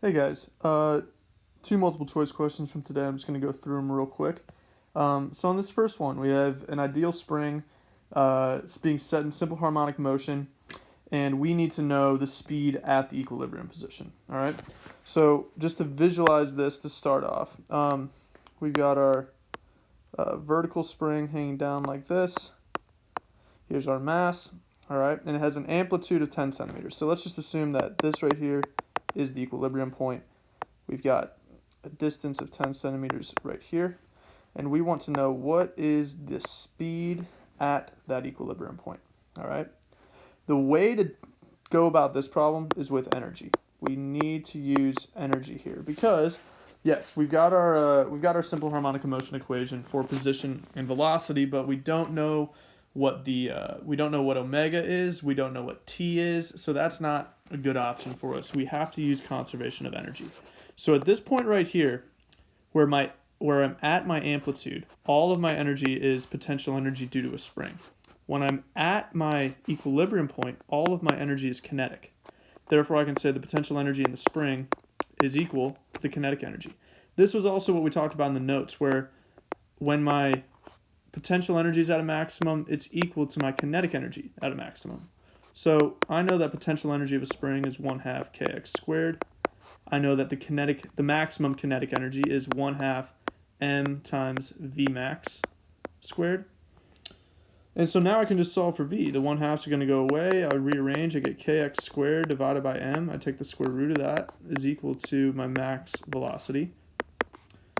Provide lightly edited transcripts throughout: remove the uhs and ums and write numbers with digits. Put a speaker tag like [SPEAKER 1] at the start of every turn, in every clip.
[SPEAKER 1] Hey guys, two multiple choice questions from today. I'm just going to go through them real quick. So on this first one, we have an ideal spring. It's being set in simple harmonic motion, and we need to know the speed at the equilibrium position. All right. So just to visualize this to start off, we've got our vertical spring hanging down like this. Here's our mass. All right, and it has an amplitude of 10 centimeters. So let's just assume that this right here is the equilibrium point. We've got a distance of 10 centimeters right here, and we want to know what is the speed at that equilibrium point. All right. The way to go about this problem is with energy. We need to use energy here because, yes, we've got our simple harmonic motion equation for position and velocity, but we don't know what what omega is, we don't know what t is, so that's not a good option for us. We have to use conservation of energy. So at this point right here, where I'm at my amplitude, all of my energy is potential energy due to a spring. When I'm at my equilibrium point, all of my energy is kinetic. Therefore, I can say the potential energy in the spring is equal to the kinetic energy. This was also what we talked about in the notes, where when my potential energy is at a maximum, it's equal to my kinetic energy at a maximum. So I know that potential energy of a spring is 1/2 kx squared. I know that the maximum kinetic energy is 1/2 m times v max squared. And so now I can just solve for v. The 1/2s are going to go away. I rearrange. I get kx squared divided by m. I take the square root of that is equal to my max velocity.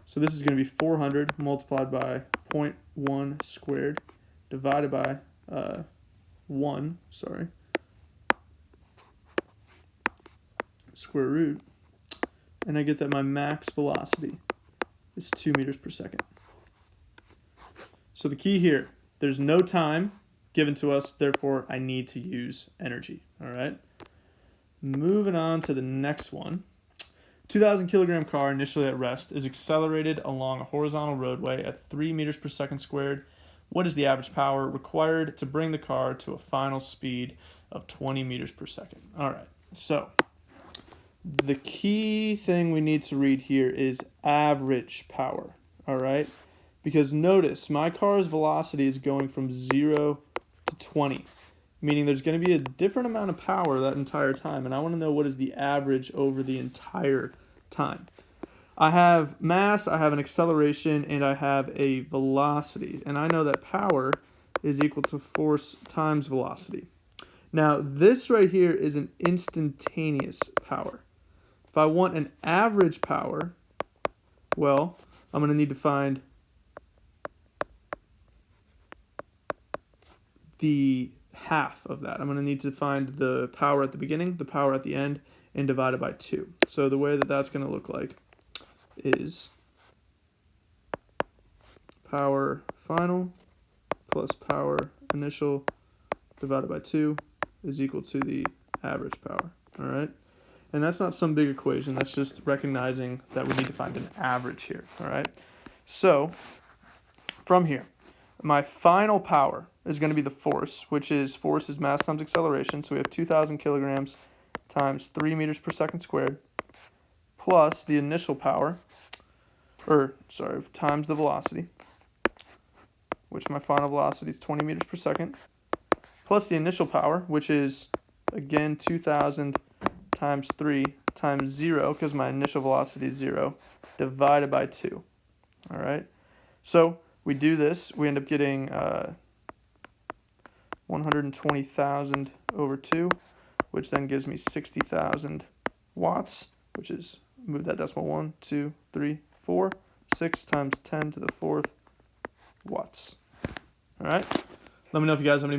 [SPEAKER 1] So this is going to be 400 multiplied by 0.1 squared divided by 1, square root, and I get that my max velocity is 2 meters per second. So the key here, there's no time given to us, therefore I need to use energy. All right. Moving on to the next one. 2,000 kilogram car initially at rest is accelerated along a horizontal roadway at 3 meters per second squared. What is the average power required to bring the car to a final speed of 20 meters per second? All right, so the key thing we need to read here is average power, all right? Because notice, my car's velocity is going from 0 to 20. Meaning there's going to be a different amount of power that entire time, and I want to know what is the average over the entire time. I have mass, I have an acceleration, and I have a velocity, and I know that power is equal to force times velocity. Now, this right here is an instantaneous power. If I want an average power, well, I'm going to need to find the half of that. I'm going to need to find the power at the beginning, the power at the end, and divide it by 2. So the way that that's going to look like is power final plus power initial divided by 2 is equal to the average power. All right? And that's not some big equation. That's just recognizing that we need to find an average here. All right? So from here, my final power is going to be the force, which is mass times acceleration. So we have 2,000 kilograms times 3 meters per second squared, plus the initial power, times the velocity, which my final velocity is 20 meters per second, plus the initial power, which is, again, 2,000 times 3 times 0, because my initial velocity is 0, divided by 2. All right? So we do this, we end up getting 120,000 over 2, which then gives me 60,000 watts, which is, move that decimal 1, 2, 3, 4, 6 times 10 to the 4th watts. All right? Let me know if you guys have any